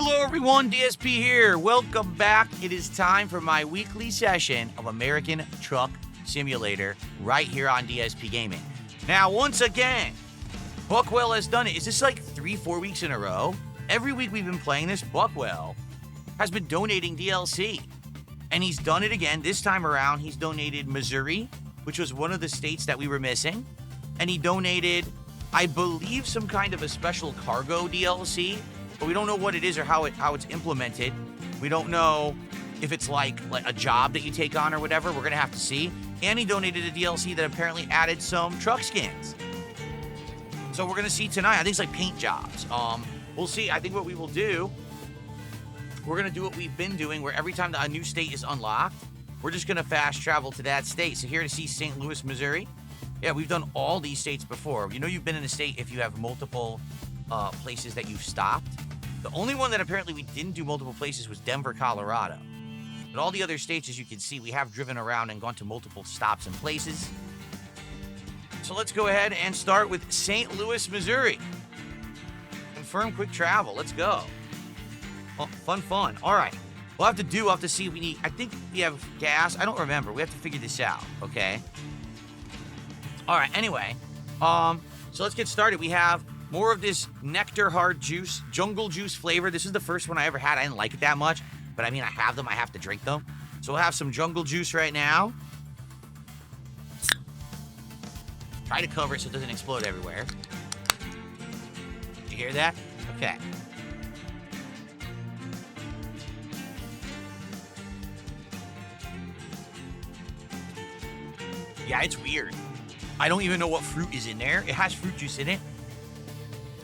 Hello everyone, DSP here. Welcome back. It is time for my weekly session of American Truck Simulator right here on DSP Gaming. Now, once again, Buckwell has done it. Is this like 3-4 weeks in a row? Every week we've been playing this, Buckwell has been donating DLC. And he's done it again. This time around, he's donated Missouri, which was one of the states that we were missing. And he donated, I believe, some kind of a special cargo DLC. But we don't know what it is or how it's implemented. We don't know if it's like a job that you take on or whatever. We're going to have to see. And he donated a DLC that apparently added some truck skins. So we're going to see tonight. I think it's like paint jobs. We'll see. I think what we will do, we're going to do what we've been doing, where every time a new state is unlocked, we're just going to fast travel to that state. So here to see St. Louis, Missouri. Yeah, we've done all these states before. You know you've been in a state if you have multiple places that you've stopped. The only one that apparently we didn't do multiple places was Denver, Colorado. But all the other states, as you can see, we have driven around and gone to multiple stops and places. So let's go ahead and start with St. Louis, Missouri. Confirm quick travel. Let's go. Oh, fun. All right. We'll have to see if we need, I think we have gas. I don't remember. We have to figure this out, okay? All right, anyway. So let's get started. We have more of this nectar hard juice, jungle juice flavor. This is the first one I ever had. I didn't like it that much, but I mean, I have them. I have to drink them. So we'll have some jungle juice right now. Try to cover it so it doesn't explode everywhere. You hear that? Okay. Yeah, it's weird. I don't even know what fruit is in there. It has fruit juice in it.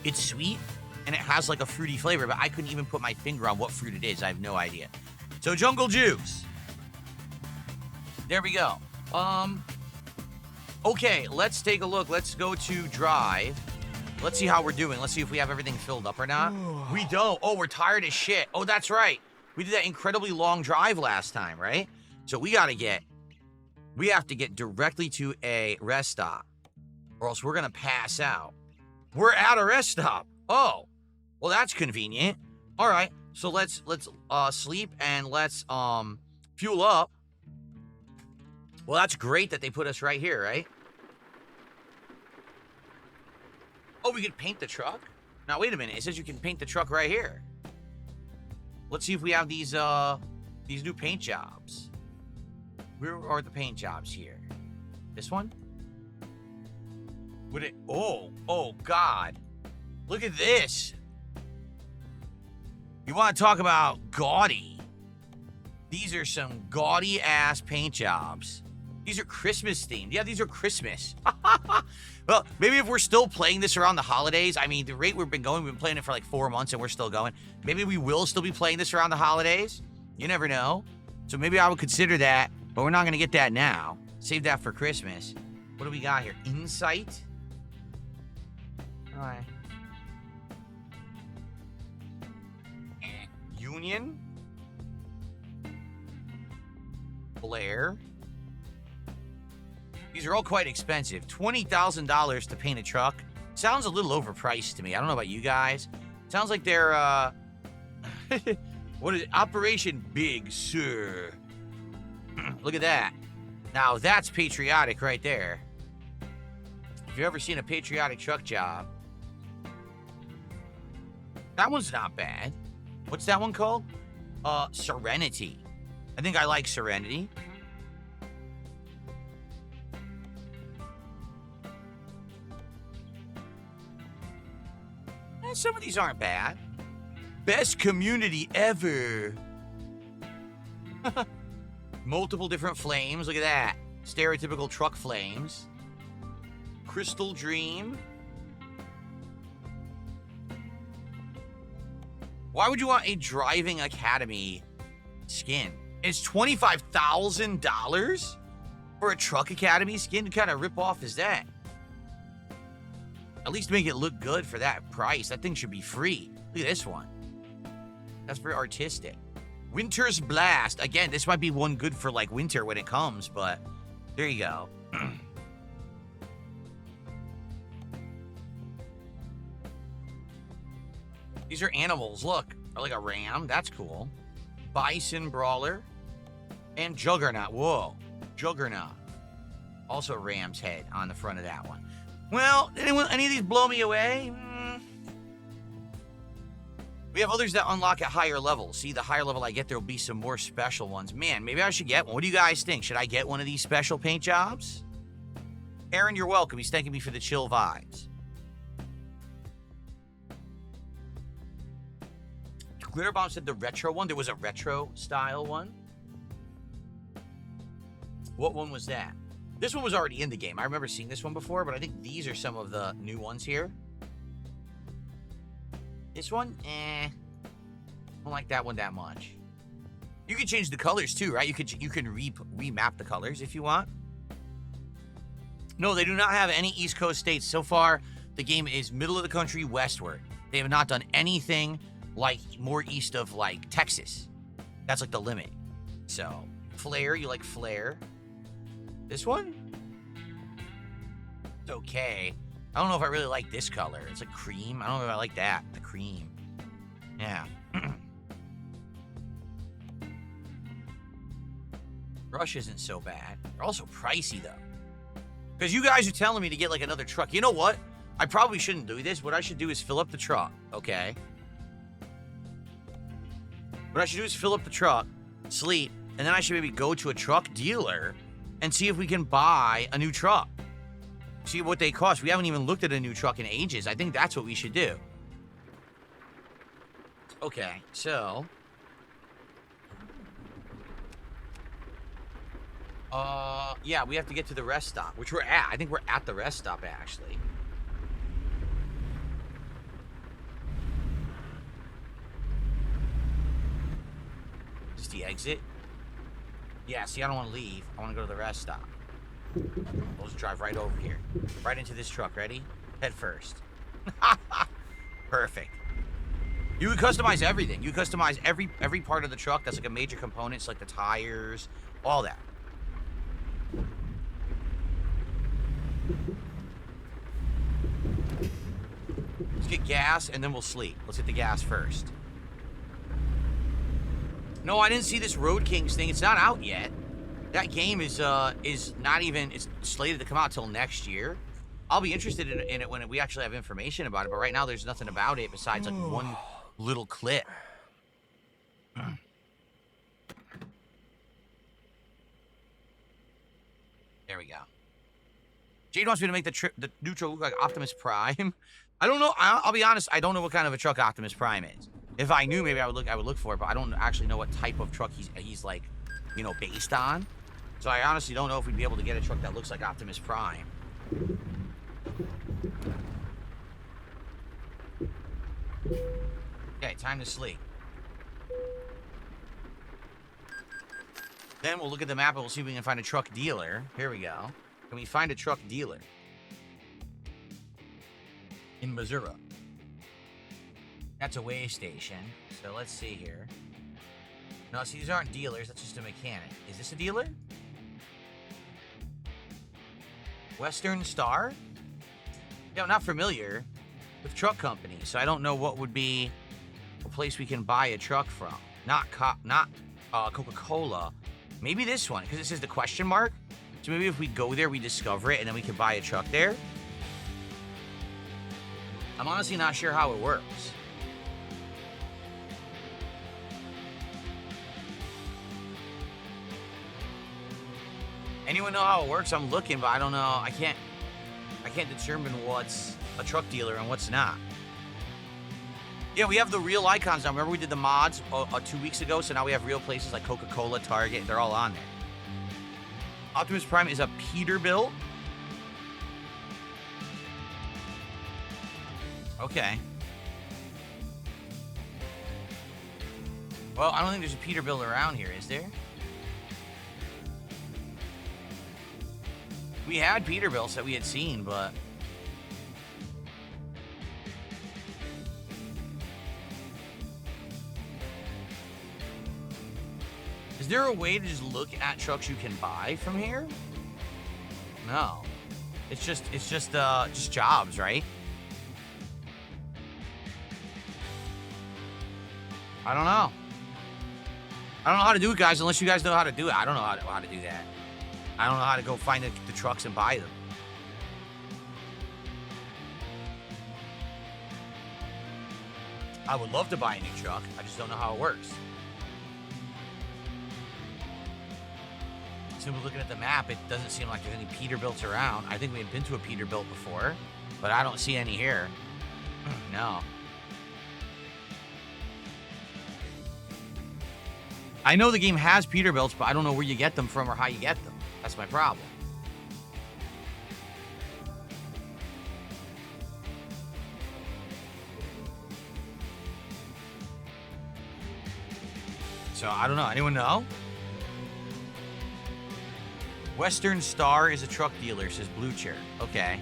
It's sweet, and it has like a fruity flavor, but I couldn't even put my finger on what fruit it is. I have no idea. So jungle juice. There we go. Okay, let's take a look. Let's go to drive. Let's see how we're doing. Let's see if we have everything filled up or not. We don't. Oh, we're tired as shit. Oh, that's right. We did that incredibly long drive last time, right? So we have to get directly to a rest stop, or else we're gonna pass out. We're at a rest stop. Oh, well, that's convenient. All right, so let's sleep and let's fuel up. Well, that's great that they put us right here, right? Oh, we could paint the truck? Now, wait a minute. It says you can paint the truck right here. Let's see if we have these new paint jobs. Where are the paint jobs here? This one? Would it? Oh, God. Look at this. You want to talk about gaudy? These are some gaudy-ass paint jobs. These are Christmas themed. Yeah, these are Christmas. Well, maybe if we're still playing this around the holidays, I mean, the rate we've been playing it for like 4 months and we're still going. Maybe we will still be playing this around the holidays. You never know. So maybe I would consider that, but we're not going to get that now. Save that for Christmas. What do we got here? Insight? All right. Union? Blair? These are all quite expensive. $20,000 to paint a truck. Sounds a little overpriced to me. I don't know about you guys. Sounds like they're, what is it? Operation Big Sur. Look at that. Now that's patriotic right there. If you've ever seen a patriotic truck job. That one's not bad. What's that one called? Serenity. I think I like Serenity. Some of these aren't bad. Best community ever. Multiple different flames. Look at that. Stereotypical truck flames. Crystal Dream. Why would you want a driving academy skin? It's $25,000 for a truck academy skin? What kind of ripoff is that? At least make it look good for that price. That thing should be free. Look at this one. That's very artistic. Winter's Blast. Again, this might be one good for like winter when it comes, but there you go. These are animals. Look, Or like a ram. That's cool. Bison Brawler. And Juggernaut. Whoa. Juggernaut. Also ram's head on the front of that one. Well, any of these blow me away? We have others that unlock at higher levels. See, the higher level I get, there will be some more special ones. Man, maybe I should get one. What do you guys think? Should I get one of these special paint jobs? Aaron, you're welcome. He's thanking me for the chill vibes. Glitterbomb said the retro one. There was a retro style one. What one was that? This one was already in the game. I remember seeing this one before, but I think these are some of the new ones here. This one, I don't like that one that much. You can change the colors too, right? You can remap the colors if you want. No, they do not have any East Coast states. So far, the game is middle of the country westward. They have not done anything like more east of like Texas. That's like the limit. So, Flare, you like Flare? This one? It's okay. I don't know if I really like this color. It's like cream. I don't know if I like that. The cream. Yeah. Brush isn't so bad. They're also pricey, though. Because you guys are telling me to get, like, another truck. You know what? I probably shouldn't do this. What I should do is fill up the truck, okay? What I should do is fill up the truck, sleep, and then I should maybe go to a truck dealer and see if we can buy a new truck. See what they cost. We haven't even looked at a new truck in ages. I think that's what we should do. Okay, so... yeah, we have to get to the rest stop, which we're at. I think we're at the rest stop, actually. Is this the exit? Yeah, see, I don't want to leave. I want to go to the rest stop. We'll just drive right over here. Right into this truck. Ready? Head first. Perfect. You can customize everything. You customize every part of the truck that's like a major component. It's like the tires, all that. Let's get gas and then we'll sleep. Let's hit the gas first. No, I didn't see this Road Kings thing. It's not out yet. That game is not even, it's slated to come out till next year. I'll be interested in it when we actually have information about it, but right now there's nothing about it besides like one little clip. There we go. Jade wants me to make the neutral look like Optimus Prime. I don't know. I'll be honest. I don't know what kind of a truck Optimus Prime is. If I knew, maybe I would look for it, but I don't actually know what type of truck he's like, you know, based on. So I honestly don't know if we'd be able to get a truck that looks like Optimus Prime. Okay, time to sleep. Then we'll look at the map and we'll see if we can find a truck dealer. Here we go. Can we find a truck dealer? In Missouri. That's a way station. So let's see here. No, see, these aren't dealers. That's just a mechanic. Is this a dealer? Western Star? Yeah, I'm not familiar with truck companies, so I don't know what would be a place we can buy a truck from. Not Coca-Cola. Maybe this one, because it says the question mark. So maybe if we go there, we discover it, and then we can buy a truck there. I'm honestly not sure how it works. Anyone know how it works? I'm looking, but I don't know. I can't determine what's a truck dealer and what's not. Yeah, we have the real icons now. Remember we did the mods 2 weeks ago, so now we have real places like Coca-Cola, Target. They're all on there. Optimus Prime is a Peterbilt. Okay. Well, I don't think there's a Peterbilt around here, is there? We had Peterbilts that we had seen, but... Is there a way to just look at trucks you can buy from here? No. It's just jobs, right? I don't know. I don't know how to do it, guys, unless you guys know how to do it. I don't know how to do that. I don't know how to go find the trucks and buy them. I would love to buy a new truck. I just don't know how it works. Simply looking at the map, it doesn't seem like there's any Peterbilts around. I think we had been to a Peterbilt before, but I don't see any here. No. I know the game has Peterbilts, but I don't know where you get them from or how you get them. That's my problem. So, I don't know. Anyone know? Western Star is a truck dealer, says Blue Chair. Okay.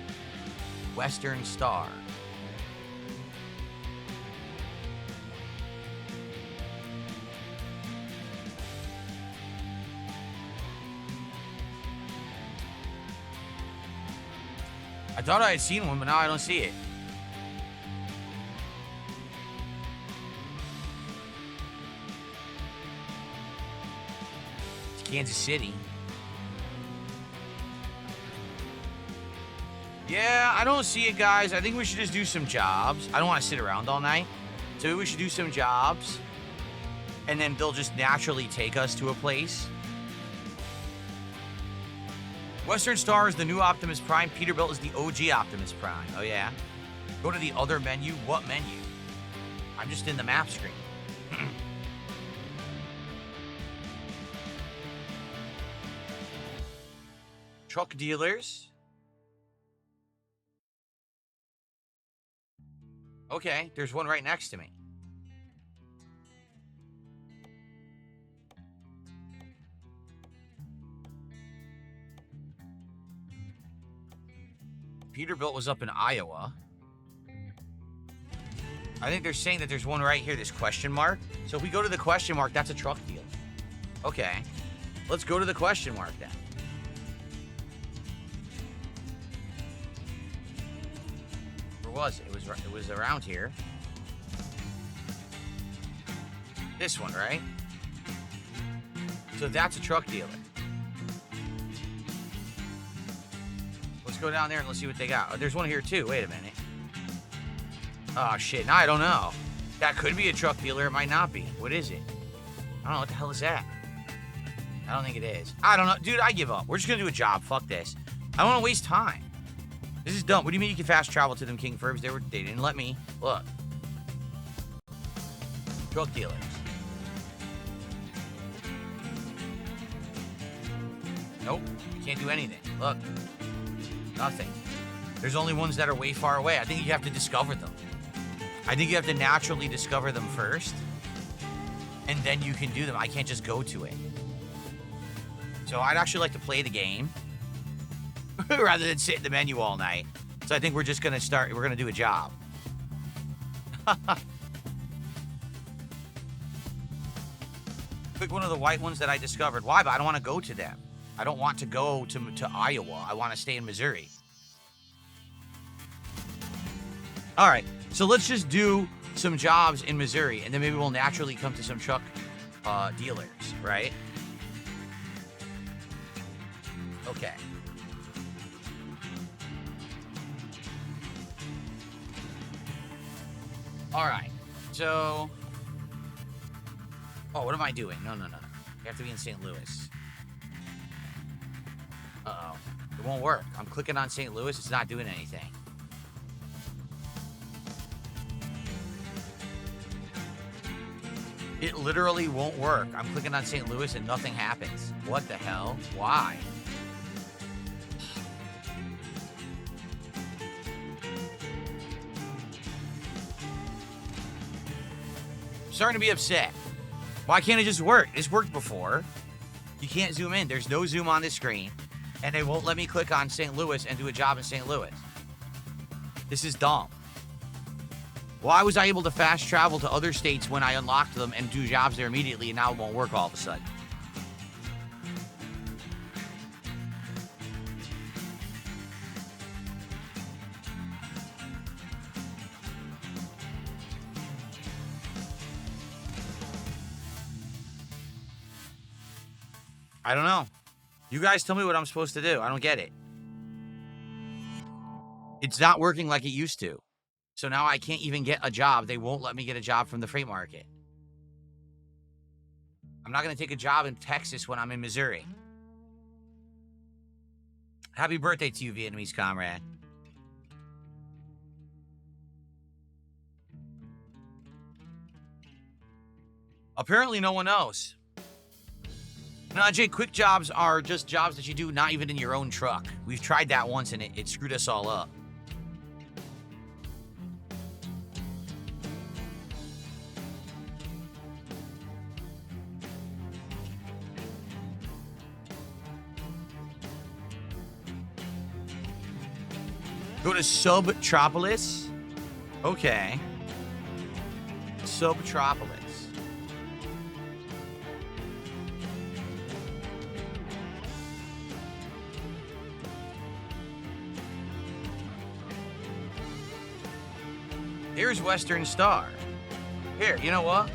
Western Star. I thought I had seen one, but now I don't see it. It's Kansas City. Yeah, I don't see it, guys. I think we should just do some jobs. I don't want to sit around all night. So we should do some jobs. And then they'll just naturally take us to a place. Western Star is the new Optimus Prime. Peterbilt is the OG Optimus Prime. Oh, yeah? Go to the other menu. What menu? I'm just in the map screen. Truck dealers. Okay, there's one right next to me. Peterbilt was up in Iowa. I think they're saying that there's one right here, this question mark. So if we go to the question mark, that's a truck deal. Okay. Let's go to the question mark then. Where was it? It was around here. This one, right? So that's a truck dealer. Let's go down there and let's see what they got. Oh, there's one here too. Wait a minute. Oh, shit. Now I don't know. That could be a truck dealer. It might not be. What is it? I don't know. What the hell is that? I don't think it is. I don't know. Dude, I give up. We're just going to do a job. Fuck this. I don't want to waste time. This is dumb. What do you mean you can fast travel to them King Furbs? They didn't let me. Look. Truck dealers. Nope. You can't do anything. Look. Nothing. There's only ones that are way far away. I think you have to discover them. I think you have to naturally discover them first. And then you can do them. I can't just go to it. So I'd actually like to play the game. Rather than sit in the menu all night. So I think we're just going to start. We're going to do a job. Pick one of the white ones that I discovered. Why? But I don't want to go to them. I don't want to go to Iowa. I want to stay in Missouri. All right. So let's just do some jobs in Missouri. And then maybe we'll naturally come to some truck dealers. Right? Okay. All right, so... Oh, what am I doing? No. You have to be in St. Louis. Uh-oh. It won't work. I'm clicking on St. Louis. It's not doing anything. It literally won't work. I'm clicking on St. Louis and nothing happens. What the hell? Why? Starting to be upset. Why can't it just work? This worked before. You can't zoom in. There's no zoom on this screen. And they won't let me click on St. Louis and do a job in St. Louis. This is dumb. Why was I able to fast travel to other states when I unlocked them and do jobs there immediately, and now it won't work all of a sudden? I don't know. You guys tell me what I'm supposed to do. I don't get it. It's not working like it used to. So now I can't even get a job. They won't let me get a job from the freight market. I'm not going to take a job in Texas when I'm in Missouri. Happy birthday to you, Vietnamese comrade. Apparently no one knows. Now, Jay, quick jobs are just jobs that you do not even in your own truck. We've tried that once and it screwed us all up. Go to Subtropolis. Okay. Subtropolis. Here's Western Star. Here, you know what?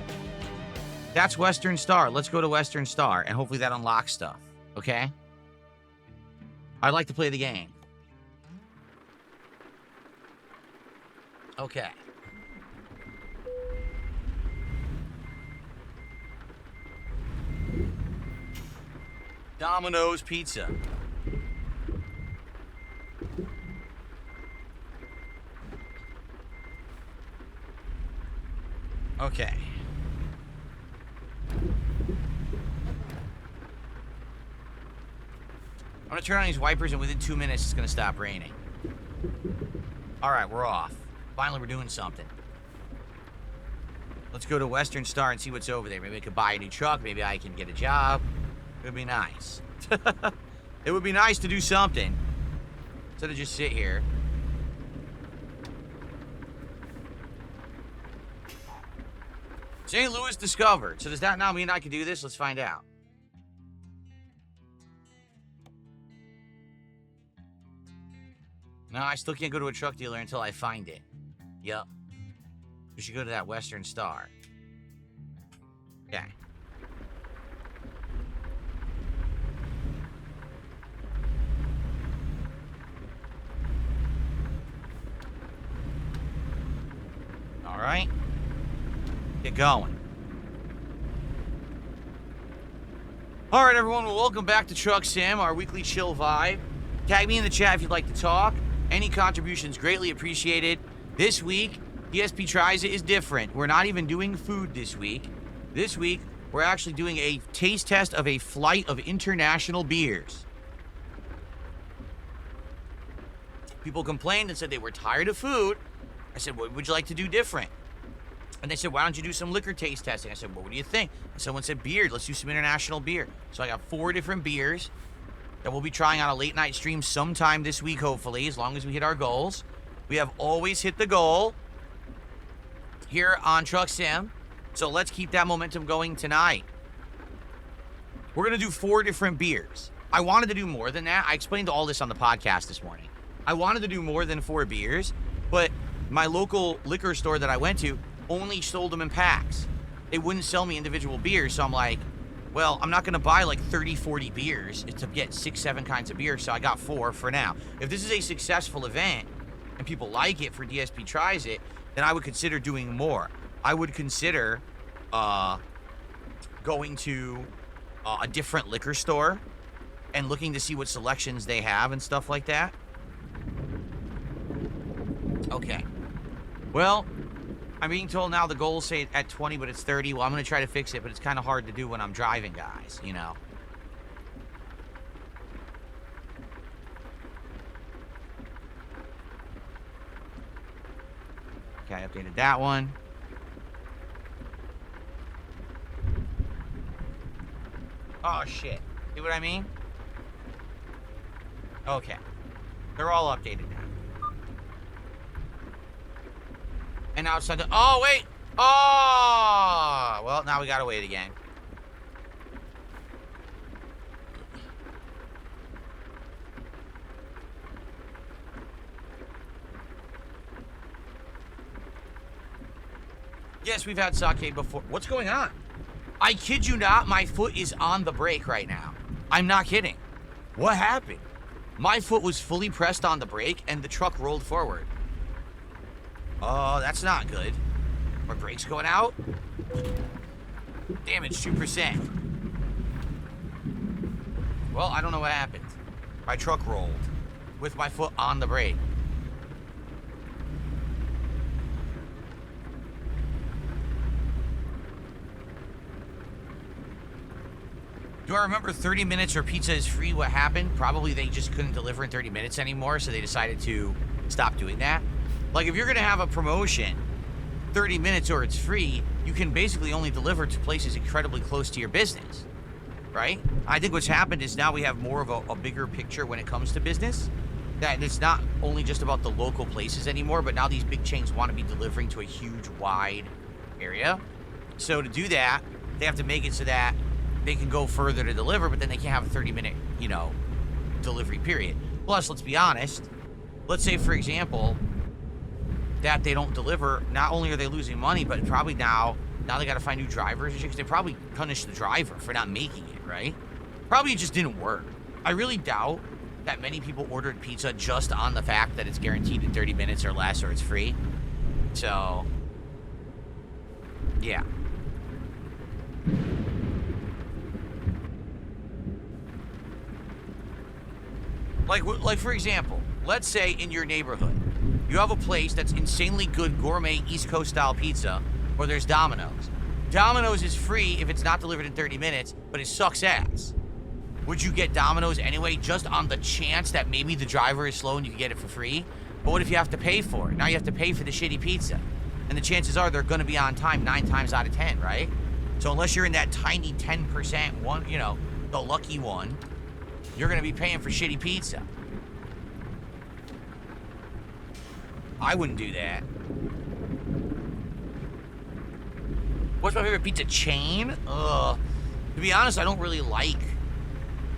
That's Western Star. Let's go to Western Star, and hopefully that unlocks stuff, okay? I'd like to play the game. Okay. Domino's Pizza. Okay. I'm gonna turn on these wipers and within 2 minutes it's gonna stop raining. Alright, we're off. Finally, we're doing something. Let's go to Western Star and see what's over there. Maybe I could buy a new truck. Maybe I can get a job. It would be nice. It would be nice to do something instead of just sit here. St. Louis discovered. So does that now mean I can do this? Let's find out. No, I still can't go to a truck dealer until I find it. Yep. We should go to that Western Star. Okay. All right. Get going. All right, everyone. Well, welcome back to Truck Sim, our weekly chill vibe. Tag me in the chat if you'd like to talk. Any contributions greatly appreciated. This week, DSP Tries It is different. We're not even doing food this week. This week, we're actually doing a taste test of a flight of international beers. People complained and said they were tired of food. I said, what would you like to do different? And they said, why don't you do some liquor taste testing? I said, well, what do you think? And someone said, beer. Let's do some international beer. So I got 4 different beers that we'll be trying on a late night stream sometime this week, hopefully, as long as we hit our goals. We have always hit the goal here on Truck Sim. So let's keep that momentum going tonight. We're going to do 4 different beers. I wanted to do more than that. I explained all this on the podcast this morning. I wanted to do more than 4 beers, but my local liquor store that I went to only sold them in packs. They wouldn't sell me individual beers, so I'm like, well, I'm not going to buy like 30, 40 beers to get 6, 7 kinds of beer, so I got 4 for now. If this is a successful event and people like it for DSP Tries It, then I would consider doing more. I would consider going to a different liquor store and looking to see what selections they have and stuff like that. Okay. Well, I'm being told now the goals say at 20, but it's 30. Well, I'm going to try to fix it, but it's kind of hard to do when I'm driving, guys, you know. Okay, I updated that one. Oh, shit. See what I mean? Okay. They're all updated now. And now it's time to... Oh, wait! Oh! Well, now we gotta wait again. Yes, we've had sake before. What's going on? I kid you not, my foot is on the brake right now. I'm not kidding. What happened? My foot was fully pressed on the brake and the truck rolled forward. Oh, that's not good. My brake's going out. Damage 2%. Well, I don't know what happened. My truck rolled with my foot on the brake. Do I remember 30 minutes or pizza is free? What happened? Probably they just couldn't deliver in 30 minutes anymore, so they decided to stop doing that. Like, if you're going to have a promotion, 30 minutes or it's free, you can basically only deliver to places incredibly close to your business, right? I think what's happened is now we have more of a bigger picture when it comes to business. That it's not only just about the local places anymore, but now these big chains want to be delivering to a huge, wide area. So to do that, they have to make it so that they can go further to deliver, but then they can't have a 30-minute, delivery period. Plus, let's be honest. Let's say, for example, that they don't deliver. Not only are they losing money, but probably now they got to find new drivers and shit, because they probably punish the driver for not making it, right? Probably it just didn't work. I really doubt that many people ordered pizza just on the fact that it's guaranteed in 30 minutes or less, or it's free. So, yeah. Like for example, let's say in your neighborhood, you have a place that's insanely good gourmet East Coast style pizza, where there's Domino's. Domino's is free if it's not delivered in 30 minutes, but it sucks ass. Would you get Domino's anyway, just on the chance that maybe the driver is slow and you can get it for free? But what if you have to pay for it? Now you have to pay for the shitty pizza. And the chances are they're gonna be on time 9 times out of 10, right? So unless you're in that tiny 10% one, the lucky one, you're gonna be paying for shitty pizza. I wouldn't do that. What's my favorite pizza chain? To be honest, I don't really like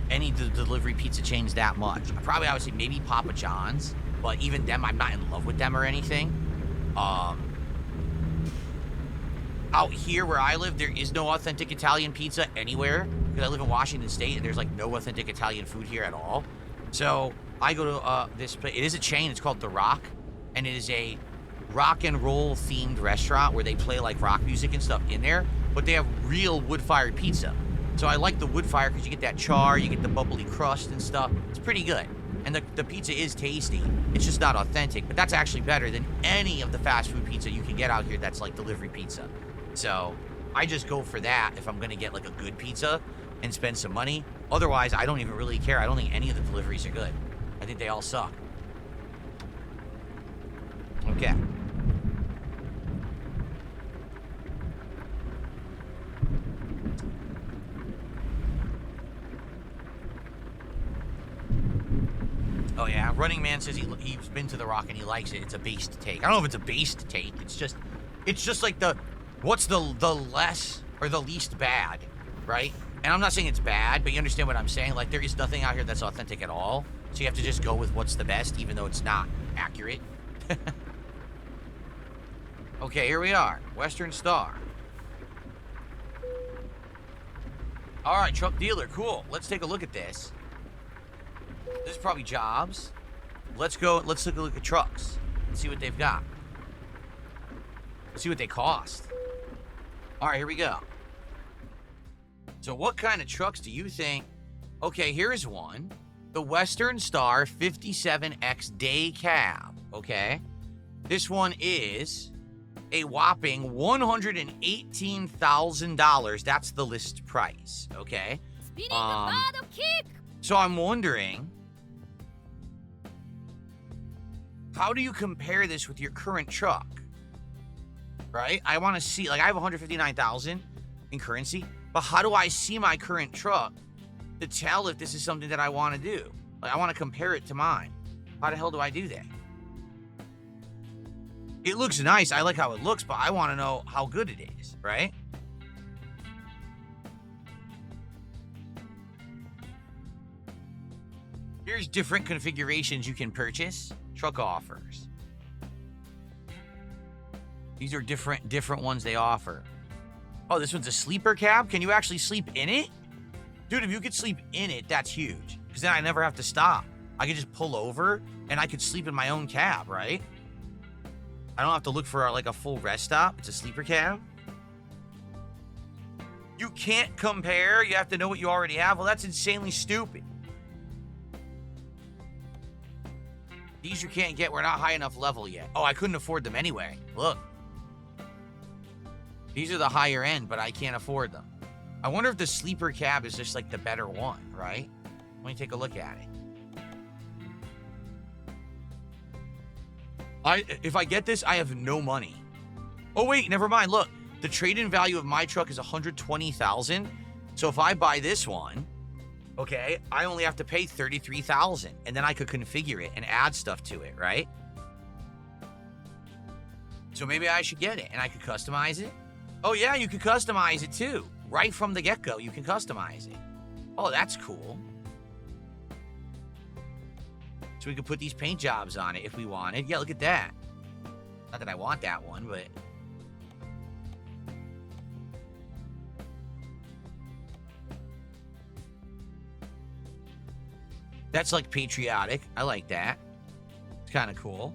any delivery pizza chains that much. I would say maybe Papa John's, but even them, I'm not in love with them or anything. Out here where I live, there is no authentic Italian pizza anywhere, because I live in Washington State and there's like no authentic Italian food here at all. So I go to this place. It is a chain. It's called The Rock, and it is a rock and roll themed restaurant where they play like rock music and stuff in there, but they have real wood-fired pizza. So I like the wood fire because you get that char, you get the bubbly crust and stuff. It's pretty good. And the pizza is tasty. It's just not authentic, but that's actually better than any of the fast food pizza you can get out here that's like delivery pizza. So I just go for that if I'm gonna get like a good pizza and spend some money. Otherwise, I don't even really care. I don't think any of the deliveries are good. I think they all suck. Okay. Oh yeah, Running Man says he's been to The Rock and he likes it. It's a based take. I don't know if it's a based take. It's just like what's the less or the least bad, right? And I'm not saying it's bad, but you understand what I'm saying. Like, there is nothing out here that's authentic at all. So you have to just go with what's the best, even though it's not accurate. Okay, here we are. Western Star. All right, truck dealer. Cool. Let's take a look at this. This is probably jobs. Let's go. Let's take a look at trucks and see what they've got. Let's see what they cost. All right, here we go. So what kind of trucks do you think? Okay, here's one. The Western Star 57X Day Cab, okay? This one is a whopping $118,000. That's the list price, okay? So I'm wondering, how do you compare this with your current truck, right? I want to see, like, I have 159,000 in currency, but how do I see my current truck to tell if this is something that I want to do? Like, I want to compare it to mine. How the hell do I do that? It looks nice. I like how it looks, but I want to know how good it is, right? Here's different configurations you can purchase. Truck offers. These are different ones they offer. Oh, this one's a sleeper cab? Can you actually sleep in it? Dude, if you could sleep in it, that's huge. Because then I never have to stop. I could just pull over and I could sleep in my own cab, right? I don't have to look for like a full rest stop. It's a sleeper cab. You can't compare. You have to know what you already have. Well, that's insanely stupid. These you can't get. We're not high enough level yet. Oh, I couldn't afford them anyway. Look. These are the higher end, but I can't afford them. I wonder if the sleeper cab is just like the better one, right? Let me take a look at it. If I get this, I have no money. Oh, wait, never mind. Look, the trade-in value of my truck is $120,000. So if I buy this one, okay, I only have to pay $33,000, and then I could configure it and add stuff to it, right? So maybe I should get it, and I could customize it. Oh, yeah, you could customize it, too. Right from the get-go, you can customize it. Oh, that's cool. So we could put these paint jobs on it if we wanted. Yeah, look at that. Not that I want that one, but... That's like patriotic. I like that. It's kind of cool.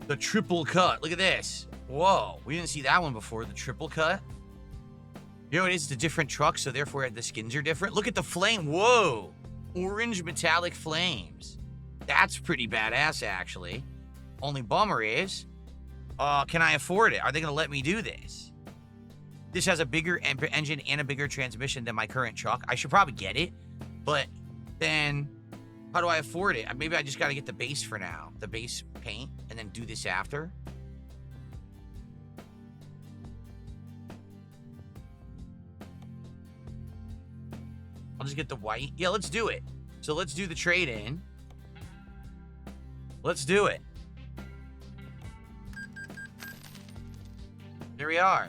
The triple cut. Look at this. Whoa. We didn't see that one before. The triple cut. You know what it is? It's a different truck, so therefore the skins are different. Look at the flame. Whoa. Orange metallic flames. That's pretty badass, actually. Only bummer is, can I afford it? Are they going to let me do this? This has a bigger engine and a bigger transmission than my current truck. I should probably get it, but then how do I afford it? Maybe I just got to get the base for now. The base paint, and then do this after. I'll just get the white. Yeah, let's do it. So let's do the trade-in. Let's do it. Here we are.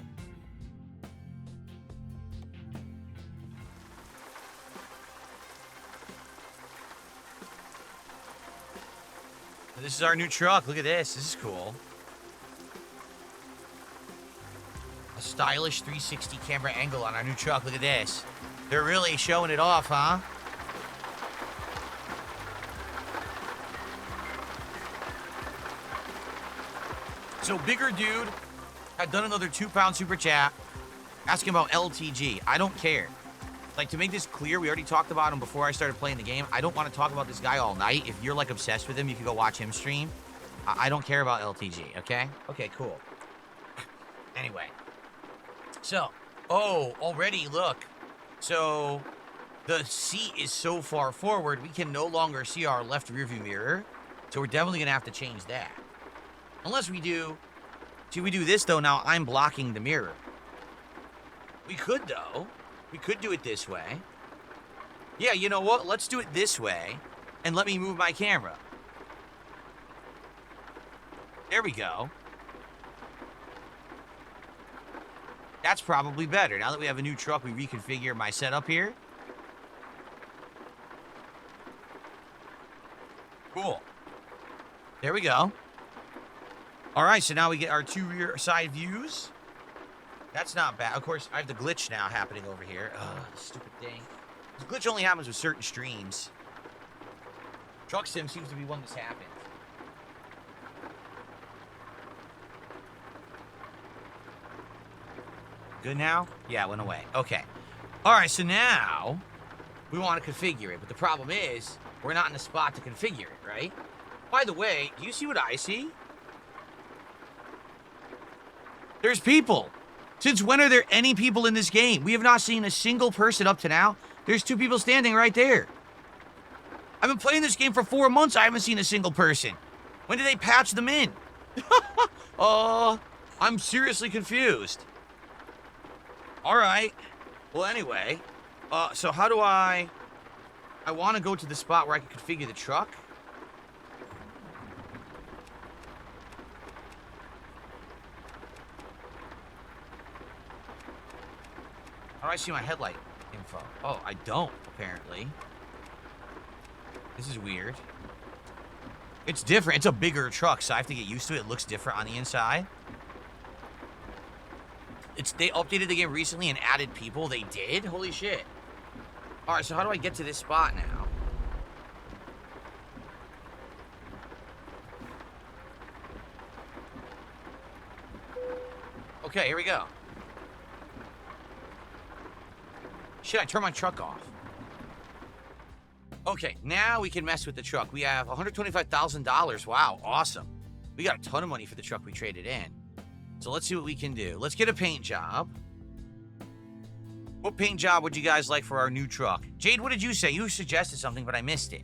This is our new truck. Look at this. This is cool. A stylish 360 camera angle on our new truck. Look at this. They're really showing it off, huh? So, Bigger Dude had done another £2 super chat asking about LTG. I don't care. Like, to make this clear, we already talked about him before I started playing the game. I don't want to talk about this guy all night. If you're, like, obsessed with him, you can go watch him stream. I don't care about LTG, okay? Okay, cool. Anyway. So, oh, already, look. So, the seat is so far forward, we can no longer see our left rearview mirror. So, we're definitely going to have to change that. Unless we do... See, we do this, though, now I'm blocking the mirror. We could, though. We could do it this way. Yeah, you know what? Let's do it this way. And let me move my camera. There we go. That's probably better. Now that we have a new truck, we reconfigure my setup here. Cool. There we go. All right, so now we get our two rear side views. That's not bad. Of course, I have the glitch now happening over here. Ugh, this stupid thing. The glitch only happens with certain streams. Truck Sim seems to be one that's happened. Good now? Yeah, it went away. Okay. All right, so now we want to configure it. But the problem is, we're not in the spot to configure it, right? By the way, do you see what I see? There's people. Since when are there any people in this game? We have not seen a single person up to now. There's two people standing right there. I've been playing this game for 4 months. I haven't seen a single person. When did they patch them in? I'm seriously confused. All right. Well, anyway. So how do I want to go to the spot where I can configure the truck. How do I see my headlight info? Oh, I don't, apparently. This is weird. It's different. It's a bigger truck, so I have to get used to it. It looks different on the inside. they updated the game recently and added people. They did? Holy shit. All right, so how do I get to this spot now? Okay, here we go. Shit, I turned my truck off. Okay, now we can mess with the truck. We have $125,000. Wow, awesome. We got a ton of money for the truck we traded in. So let's see what we can do. Let's get a paint job. What paint job would you guys like for our new truck? Jade, what did you say? You suggested something, but I missed it.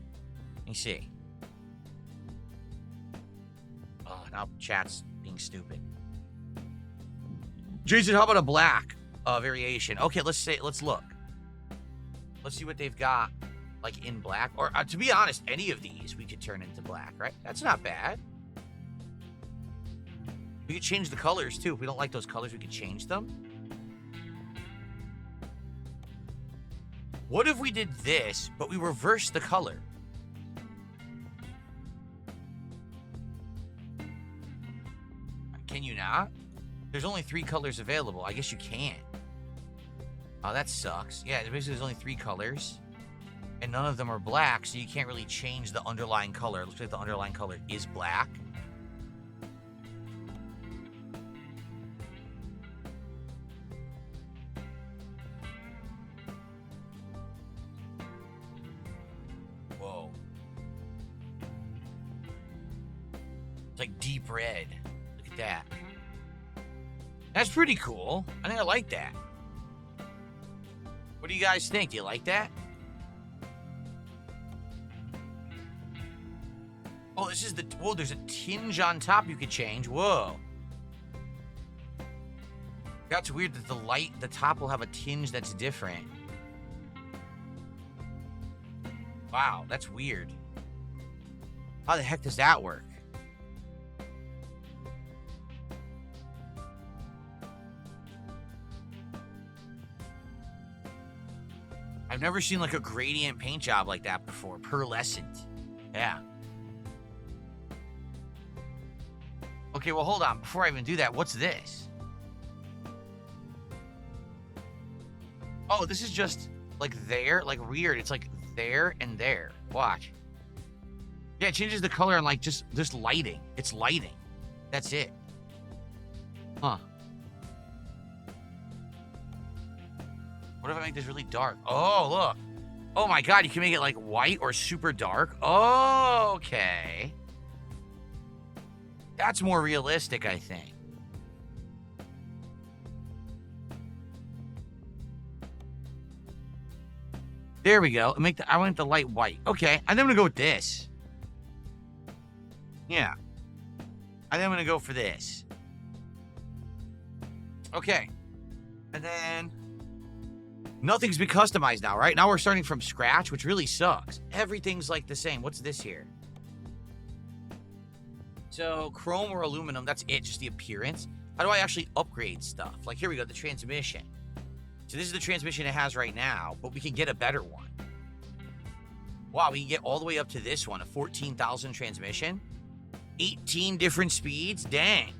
Let me see. Oh, now chat's being stupid. Jason, how about a black variation? Okay, let's look. Let's see what they've got, like, in black. Or, to be honest, any of these we could turn into black, right? That's not bad. We could change the colors, too. If we don't like those colors, we could change them. What if we did this, but we reversed the color? Can you not? There's only 3 colors available. I guess you can. Oh, that sucks. Yeah, basically there's only 3 colors. And none of them are black, so you can't really change the underlying color. It looks like the underlying color is black. Whoa. It's like deep red. Look at that. That's pretty cool. I think I like that. What do you guys think? Do you like that? Oh, this is the... Whoa, there's a tinge on top you could change. Whoa. That's weird that the top will have a tinge that's different. Wow, that's weird. How the heck does that work? I've never seen like a gradient paint job like that before. Pearlescent. Yeah. Okay, well, hold on. Before I even do that, what's this? Oh, this is just like there, like weird. It's like there and there. Watch. Yeah, it changes the color and like just lighting. It's lighting. That's it. Huh. What if I make this really dark? Oh, look. Oh my God, you can make it like white or super dark. Oh, okay. That's more realistic, I think. There we go. I want the light white. Okay, and then I'm gonna go with this. Yeah. And then I'm gonna go for this. Okay. And then nothing's been customized now, right? Now we're starting from scratch, which really sucks. Everything's like the same. What's this here? So chrome or aluminum, that's it, just the appearance. How do I actually upgrade stuff? Like here we go, the transmission. So this is the transmission it has right now, but we can get a better one. Wow, we can get all the way up to this one, a 14,000 transmission. 18 different speeds, dang.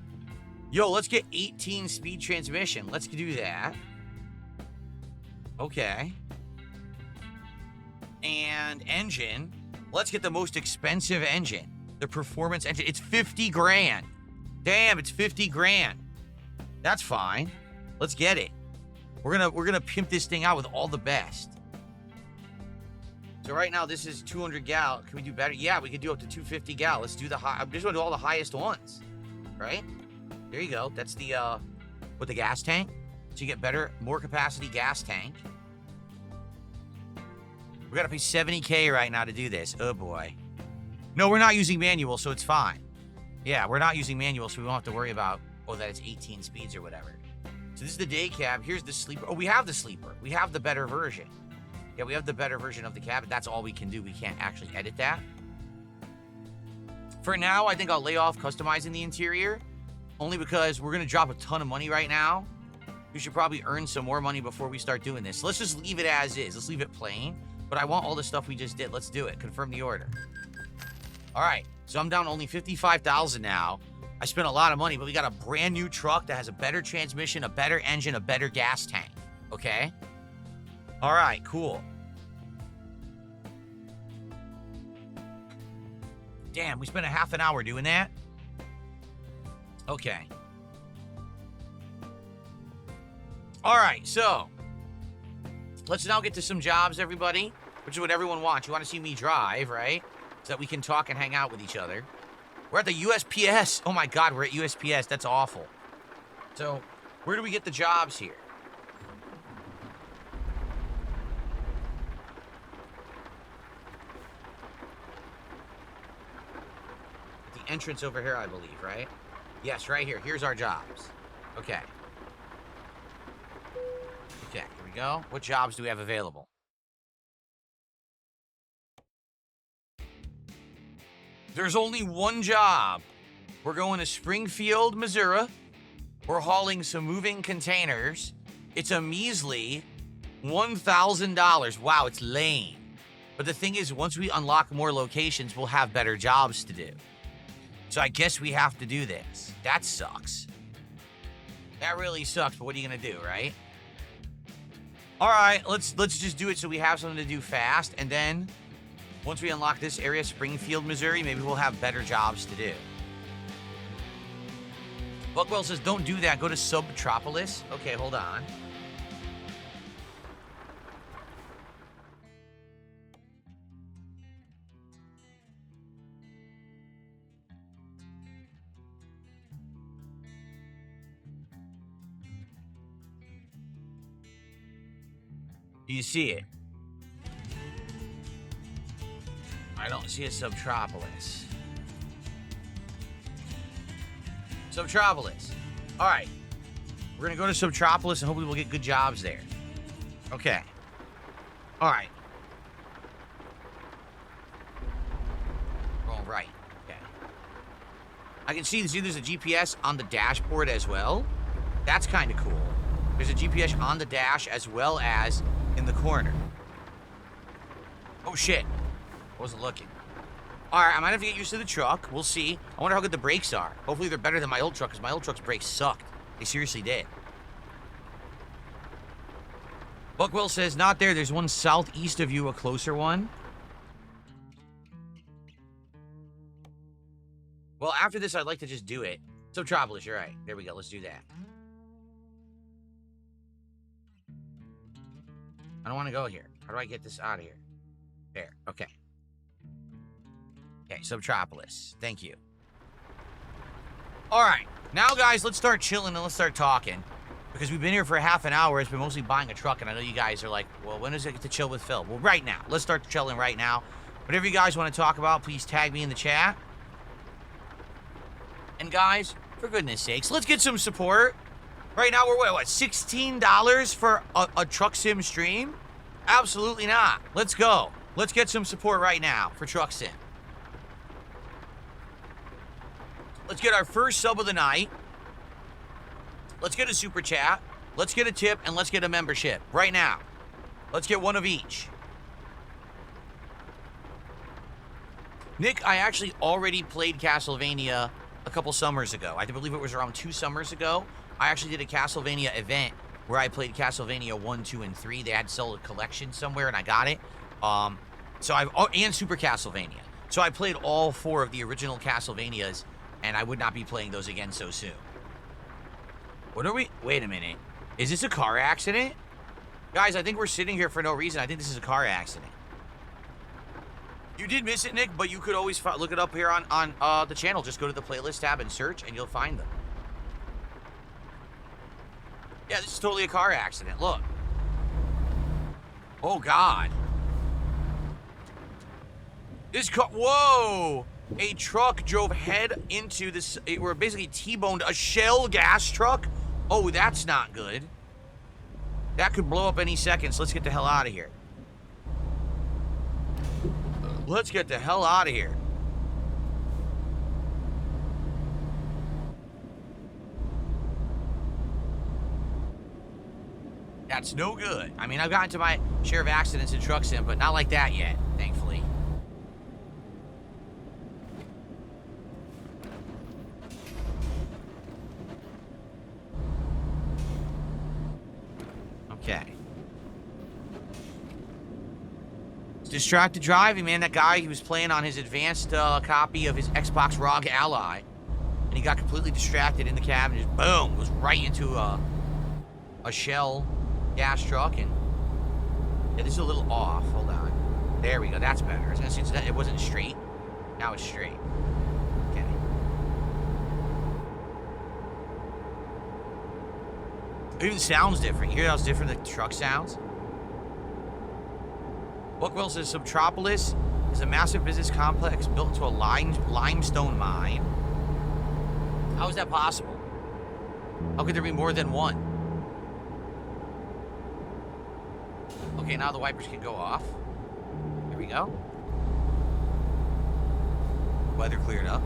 Yo, let's get 18 speed transmission. Let's do that. Okay. And engine, let's get the most expensive engine. The performance engine, it's 50 grand. Damn, it's 50 grand. That's fine. Let's get it. We're gonna pimp this thing out with all the best. So right now this is 200 gal. Can we do better? Yeah, we could do up to 250 gal. Let's do the high. I'm just gonna do all the highest ones, right? There you go. That's the with the gas tank. So you get better, more capacity gas tank. We gotta pay 70K right now to do this. Oh boy. No, we're not using manual, so it's fine. Yeah, we're not using manual, so we won't have to worry about, oh, that it's 18 speeds or whatever. So this is the day cab. Here's the sleeper. Oh, we have the sleeper. We have the better version. Yeah, we have the better version of the cab. That's all we can do. We can't actually edit that. For now, I think I'll lay off customizing the interior, only because we're going to drop a ton of money right now. We should probably earn some more money before we start doing this. So let's just leave it as is. Let's leave it plain. But I want all the stuff we just did. Let's do it. Confirm the order. All right, so I'm down only 55,000 now. I spent a lot of money, but we got a brand new truck that has a better transmission, a better engine, a better gas tank. Okay? All right, cool. Damn, we spent a half an hour doing that? Okay. All right, so let's now get to some jobs, everybody, which is what everyone wants. You want to see me drive, right? So that we can talk and hang out with each other. We're at the USPS. Oh my God, we're at USPS. That's awful. So where do we get the jobs here? The entrance over here, I believe, right? Yes, right here. Here's our jobs. Okay. Okay, here we go. What jobs do we have available? There's only one job. We're going to Springfield, Missouri. We're hauling some moving containers. It's a measly $1,000. Wow, it's lame. But the thing is, once we unlock more locations, we'll have better jobs to do. So I guess we have to do this. That sucks. That really sucks, but what are you gonna do, right? All right, let's just do it so we have something to do fast, and then once we unlock this area, Springfield, Missouri, maybe we'll have better jobs to do. Buckwell says, don't do that. Go to Subtropolis. Okay, hold on. Do you see it? I don't see a Subtropolis. Subtropolis. All right. We're going to go to Subtropolis and hopefully we'll get good jobs there. Okay. All right. All right. Okay. I can see there's a GPS on the dashboard as well. That's kind of cool. There's a GPS on the dash as well as in the corner. Oh, shit. I wasn't looking. All right, I might have to get used to the truck. We'll see. I wonder how good the brakes are. Hopefully they're better than my old truck, because my old truck's brakes sucked. They seriously did. Buckwell says, not there. There's one southeast of you, a closer one. Well, after this, I'd like to just do it. Subtropolis, you're right. There we go. Let's do that. I don't want to go here. How do I get this out of here? There. Okay. Okay, Subtropolis. Thank you. All right. Now, guys, let's start chilling and let's start talking. Because we've been here for half an hour. It's been mostly buying a truck. And I know you guys are like, well, when does it get to chill with Phil? Well, right now. Let's start chilling right now. Whatever you guys want to talk about, please tag me in the chat. And, guys, for goodness sakes, let's get some support. Right now, we're, what, $16 for a truck sim stream? Absolutely not. Let's go. Let's get some support right now for Truck Sim. Let's get our first sub of the night. Let's get a super chat. Let's get a tip, and let's get a membership right now. Let's get one of each. Nick, I actually already played Castlevania a couple summers ago. I believe it was around 2 summers ago. I actually did a Castlevania event where I played Castlevania 1, 2, and 3. They had sold a collection somewhere, and I got it. And Super Castlevania. So I played all 4 of the original Castlevanias, and I would not be playing those again so soon. What are we? Wait a minute. Is this a car accident? Guys, I think we're sitting here for no reason. I think this is a car accident. You did miss it, Nick, but you could always look it up here on the channel. Just go to the playlist tab and search, and you'll find them. Yeah, this is totally a car accident. Look. Oh, God. This car... Whoa! A truck drove head into this... We're basically T-boned a Shell gas truck. Oh, that's not good. That could blow up any second, so let's get the hell out of here. Let's get the hell out of here. That's no good. I mean, I've gotten to my share of accidents in Truck Sim, but not like that yet, thankfully. Distracted driving, man. That guy, he was playing on his advanced copy of his Xbox ROG Ally, and he got completely distracted in the cab and just boom, was right into a Shell gas truck. And yeah, this is a little off. Hold on. There we go. That's better. I was gonna say it wasn't straight. Now it's straight. Okay. It even sounds different. You hear how it's different the truck sounds? Bookwell says Subtropolis is a massive business complex built into a limestone mine. How is that possible? How could there be more than one? Okay, now the wipers can go off. Here we go. Weather cleared up.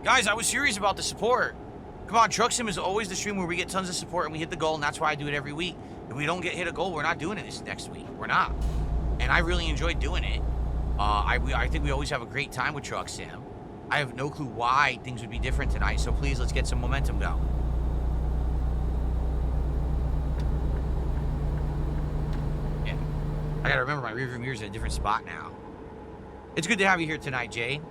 Guys, I was serious about the support. Come on, Truck Sim is always the stream where we get tons of support and we hit the goal, and that's why I do it every week. If we don't hit a goal, we're not doing it this next week. We're not. And I really enjoyed doing it. I think we always have a great time with Truck Sim. I have no clue why things would be different tonight, so please, let's get some momentum going. Yeah. I gotta remember my rearview mirror's in a different spot now. It's good to have you here tonight, Jay.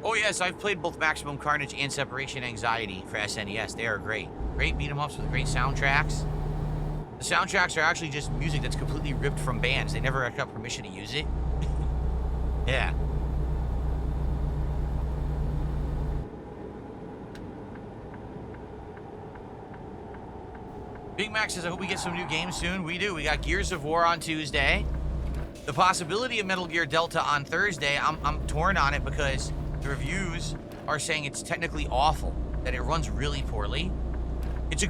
Oh yes, I've played both Maximum Carnage and Separation Anxiety for SNES. They are great. Great beat-em-ups with great soundtracks. The soundtracks are actually just music that's completely ripped from bands. They never got permission to use it. Yeah. Big Mac says, I hope we get some new games soon. We do. We got Gears of War on Tuesday. The possibility of Metal Gear Delta on Thursday, I'm torn on it because the reviews are saying it's technically awful, that it runs really poorly.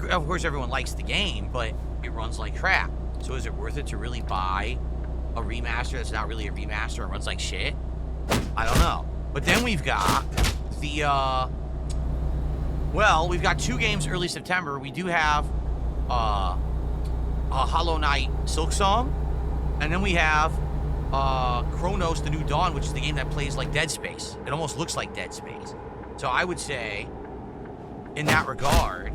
Of course, everyone likes the game, but it runs like crap. So is it worth it to really buy a remaster that's not really a remaster and runs like shit? I don't know. But then we've got the, well, we've got 2 games early September. We do have a Hollow Knight Silksong, and then we have Chronos The New Dawn, which is the game that plays like Dead Space. It almost looks like Dead Space. So I would say, in that regard,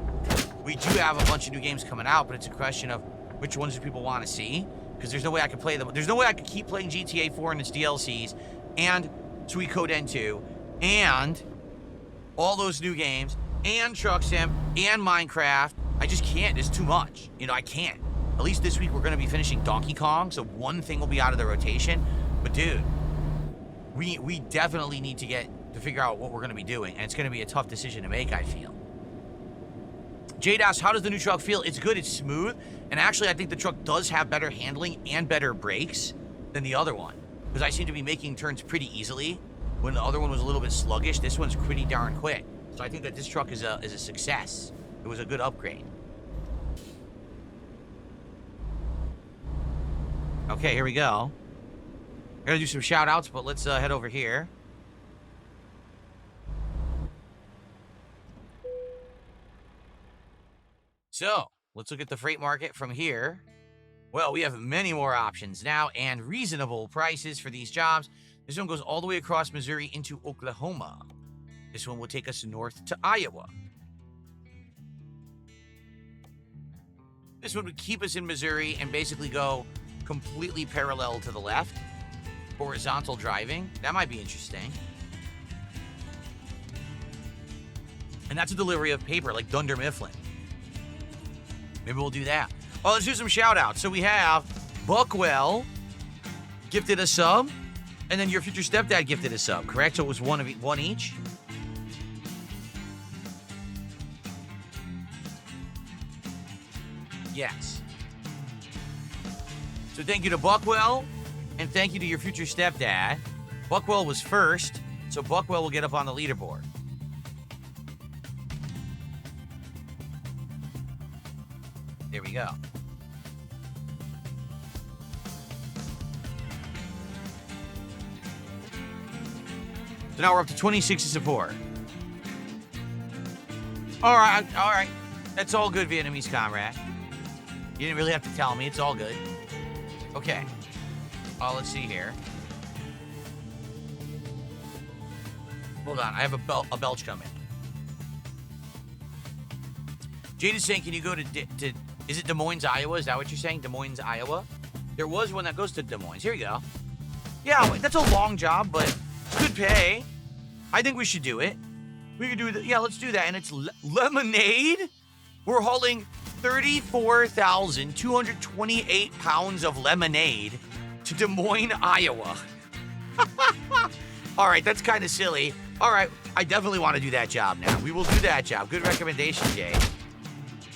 we do have a bunch of new games coming out, but it's a question of which ones do people want to see, because there's no way I could play them. There's no way I could keep playing GTA 4 and its DLCs, and Sweet Code N2, and all those new games, and Truck Sim, and Minecraft. I just can't. It's too much. You know, I can't. At least this week we're going to be finishing Donkey Kong, so one thing will be out of the rotation. But dude, we definitely need to figure out what we're going to be doing, and it's going to be a tough decision to make, I feel. Jade asks, how does the new truck feel? It's good. It's smooth. And actually, I think the truck does have better handling and better brakes than the other one, because I seem to be making turns pretty easily. When the other one was a little bit sluggish, this one's pretty darn quick. So I think that this truck is a success. It was a good upgrade. Okay, here we go. I gotta do some shout outs, but let's head over here. So, let's look at the freight market from here. Well, we have many more options now and reasonable prices for these jobs. This one goes all the way across Missouri into Oklahoma. This one will take us north to Iowa. This one would keep us in Missouri and basically go completely parallel to the left. Horizontal driving. That might be interesting. And that's a delivery of paper, like Dunder Mifflin. Maybe we'll do that. Oh, let's do some shout outs. So we have Buckwell gifted a sub, and then your future stepdad gifted a sub, correct? So it was one each? Yes. So thank you to Buckwell, and thank you to your future stepdad. Buckwell was first, so Buckwell will get up on the leaderboard. There we go. So now we're up to 26 support. All right. That's all good, Vietnamese comrade. You didn't really have to tell me. It's all good. Okay. Let's see here. Hold on. I have a belch coming. Jade is saying, can you go to is it Des Moines, Iowa? Is that what you're saying? Des Moines, Iowa? There was one that goes to Des Moines. Here you go. Yeah, that's a long job, but good pay. I think we should do it. We could do that. Yeah, let's do that. And it's lemonade. We're hauling 34,228 pounds of lemonade to Des Moines, Iowa. All right, that's kind of silly. All right, I definitely want to do that job now. We will do that job. Good recommendation, Jay.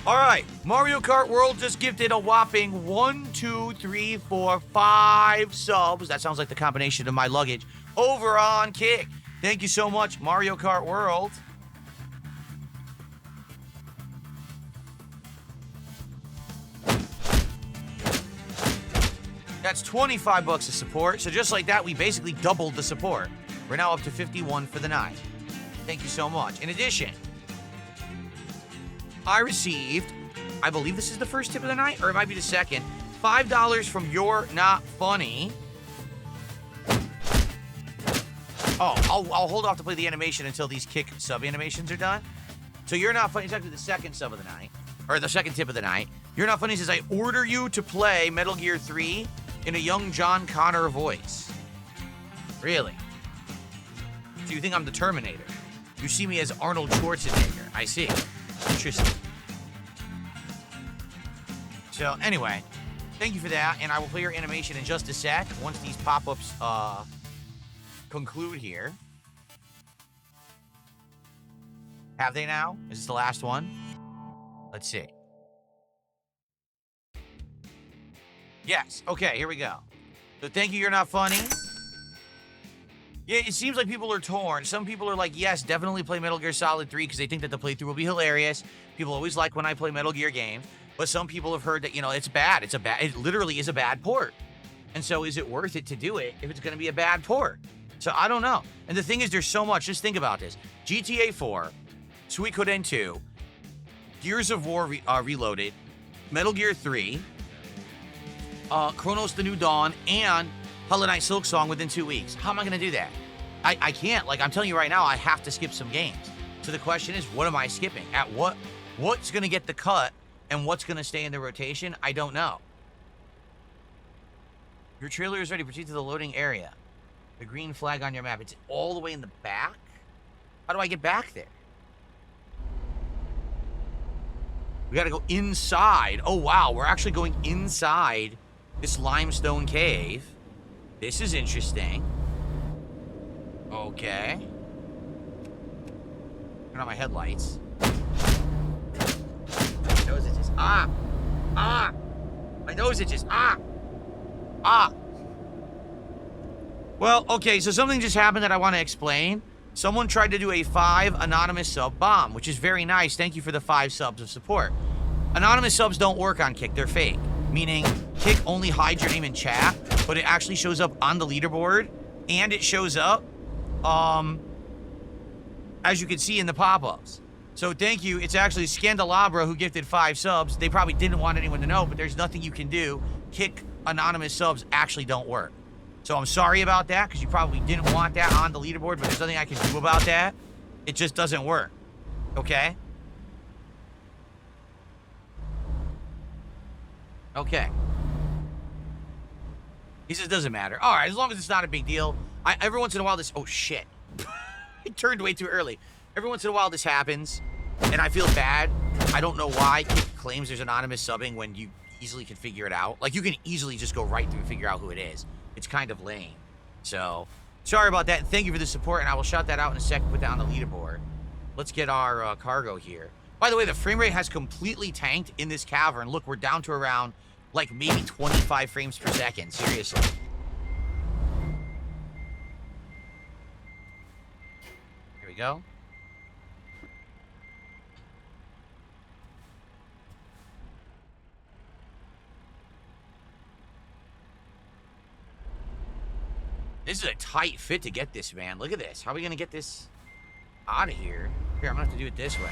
All right, Mario Kart World just gifted a whopping 1, 2, 3, 4, 5 subs. That sounds like the combination of my luggage over on Kick. Thank you so much, Mario Kart World. That's $25 of support. So just like that, we basically doubled the support. We're now up to 51 for the night. Thank you so much. In addition, I received, I believe this is the first tip of the night, or it might be the second, $5 from You're Not Funny. Oh, I'll hold off to play the animation until these Kick sub animations are done. So You're Not Funny is actually the second sub of the night, or the second tip of the night. You're Not Funny says, I order you to play Metal Gear 3 in a young John Connor voice. Really? So you think I'm the Terminator? You see me as Arnold Schwarzenegger. I see. Interesting. So anyway, thank you for that, and I will play your animation in just a sec once these pop-ups conclude here. Have they now? Is this the last one? Let's see. Yes. Okay, here we go. So thank you, You're Not Funny. Yeah, it seems like people are torn. Some people are like, yes, definitely play Metal Gear Solid 3 because they think that the playthrough will be hilarious. People always like when I play Metal Gear games. But some people have heard that, it's bad. It literally is a bad port. And so is it worth it to do it if it's going to be a bad port? So I don't know. And the thing is, there's so much. Just think about this. GTA 4, Suikoden 2, Gears of War Reloaded, Metal Gear 3, Chronos: The New Dawn, and Hollow Knight Silksong within 2 weeks. How am I going to do that? I can't. Like, I'm telling you right now, I have to skip some games. So the question is, what am I skipping? At what's going to get the cut and what's going to stay in the rotation? I don't know. Your trailer is ready. Proceed to the loading area. The green flag on your map. It's all the way in the back? How do I get back there? We got to go inside. Oh, wow. We're actually going inside this limestone cave. This is interesting. Okay. Turn on my headlights. My nose is just, my nose is just, Well, okay, so something just happened that I want to explain. Someone tried to do a 5 anonymous sub bomb, which is very nice. Thank you for the 5 subs of support. Anonymous subs don't work on Kick. They're fake. Meaning, Kick only hides your name in chat, but it actually shows up on the leaderboard, and it shows up, as you can see in the pop-ups. So thank you. It's actually Scandelabra who gifted 5 subs. They probably didn't want anyone to know, but there's nothing you can do. Kick anonymous subs actually don't work. So I'm sorry about that, because you probably didn't want that on the leaderboard, but there's nothing I can do about that. It just doesn't work. Okay? Okay. He says it doesn't matter. All right, as long as it's not a big deal. Every once in a while this... Oh, shit. I turned way too early. Every once in a while this happens, and I feel bad. I don't know why Kick claims there's anonymous subbing when you easily can figure it out. Like, you can easily just go right through and figure out who it is. It's kind of lame. So, sorry about that. Thank you for the support, and I will shout that out in a second, put that on the leaderboard. Let's get our cargo here. By the way, the frame rate has completely tanked in this cavern. Look, we're down to around, like, maybe 25 frames per second. Seriously. Here we go. This is a tight fit to get this, man. Look at this. How are we going to get this out of here? Here, I'm going to have to do it this way.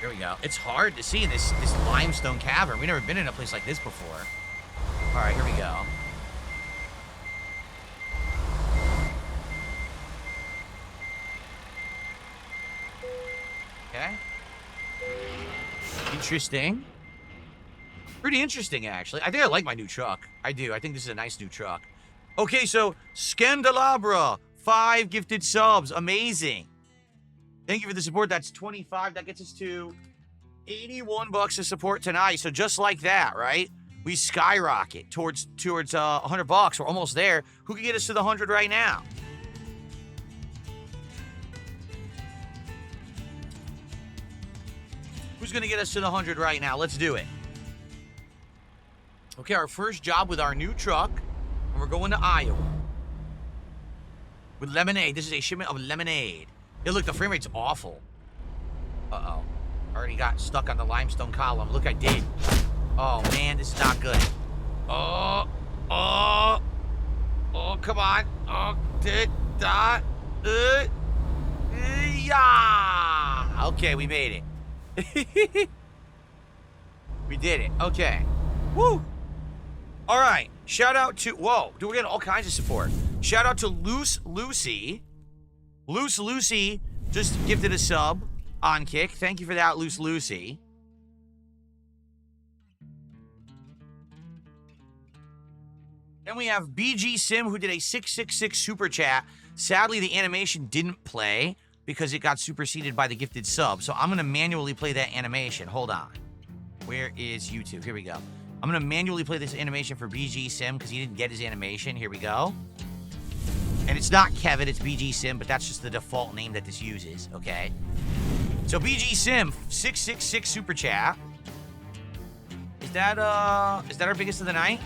Here we go. It's hard to see in this limestone cavern. We've never been in a place like this before. All right, here we go. Okay. Interesting. Pretty interesting, actually. I think I like my new truck. I do. I think this is a nice new truck. Okay, so Scandelabra, 5 gifted subs. Amazing. Thank you for the support. That's 25. That gets us to 81 bucks of support tonight. So just like that, right? We skyrocket towards 100 bucks. We're almost there. Who can get us to the 100 right now? Who's going to get us to the 100 right now? Let's do it. Okay, our first job with our new truck. And we're going to Iowa. With lemonade. This is a shipment of lemonade. Yeah, look, the frame rate's awful. Uh-oh. Already got stuck on the limestone column. Look, I did. Oh, man, this is not good. Oh, come on. Oh, yeah. Okay, we made it. We did it. Okay. Woo. All right. Shout out to... Whoa. We're getting all kinds of support. Shout out to Loose Lucy. Loose Lucy just gifted a sub on Kick. Thank you for that, Loose Lucy. Then we have BG Sim, who did a 666 super chat. Sadly, the animation didn't play because it got superseded by the gifted sub. So I'm going to manually play that animation. Hold on. Where is YouTube? Here we go. I'm going to manually play this animation for BG Sim because he didn't get his animation. Here we go. And it's not Kevin, it's BG Sim, but that's just the default name that this uses, okay? So BG Sim, 666 super chat. Is that our biggest of the night?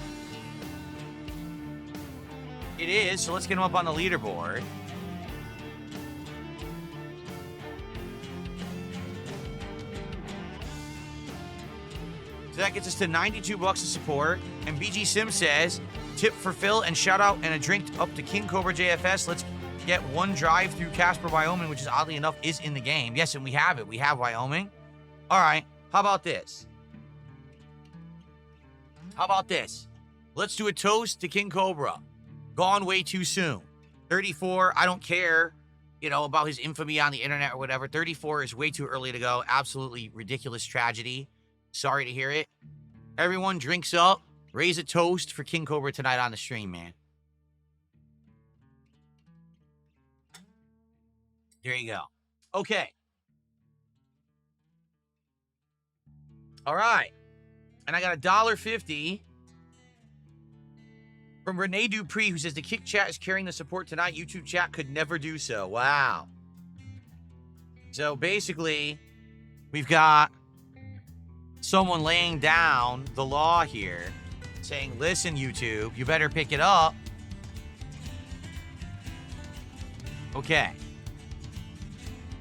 It is, so let's get him up on the leaderboard. So that gets us to 92 bucks of support. And BG Sim says, tip for Phil and shout out and a drink up to King Cobra JFS. Let's get one drive through Casper, Wyoming, which is oddly enough is in the game. Yes, and we have it. We have Wyoming. All right. How about this? How about this? Let's do a toast to King Cobra. Gone way too soon. 34, I don't care, you know, about his infamy on the internet or whatever. 34 is way too early to go. Absolutely ridiculous tragedy. Sorry to hear it. Everyone drinks up. Raise a toast for King Cobra tonight on the stream, man. There you go. Okay. All right. And I got $1.50 from Renee Dupree, who says the Kick chat is carrying the support tonight. YouTube chat could never do so. Wow. So basically, we've got someone laying down the law here, saying, listen, YouTube, you better pick it up. Okay.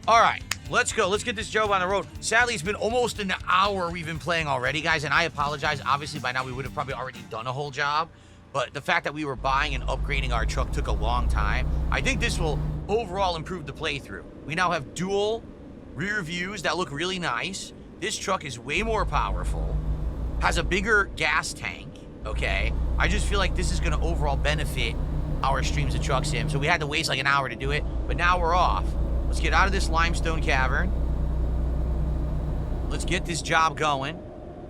All right, let's go. Let's get this job on the road. Sadly, it's been almost an hour we've been playing already, guys, and I apologize. Obviously, by now, we would have probably already done a whole job, but the fact that we were buying and upgrading our truck took a long time. I think this will overall improve the playthrough. We now have dual rear views that look really nice. This truck is way more powerful, has a bigger gas tank, okay? I just feel like this is gonna overall benefit our streams of Truck Sim. So we had to waste like an hour to do it, but now we're off. Let's get out of this limestone cavern. Let's get this job going.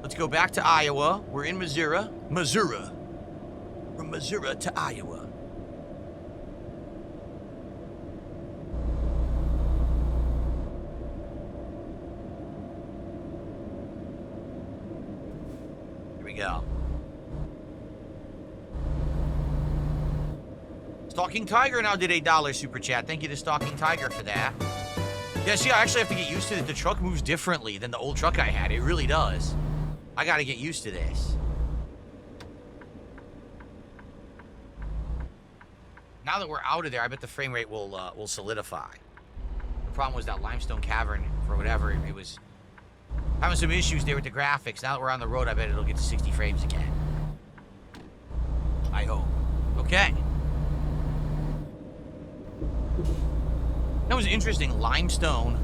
Let's go back to Iowa. We're in Missouri. From Missouri to Iowa. Go. Stalking Tiger now did $8 super chat. Thank you to Stalking Tiger for that. Yeah, see, I actually have to get used to it. The truck moves differently than the old truck I had. It really does. I got to get used to this. Now that we're out of there, I bet the frame rate will solidify. The problem was that limestone cavern, for whatever, it was having some issues there with the graphics. Now that we're on the road, I bet it'll get to 60 frames again. I hope. Okay. That was interesting. Limestone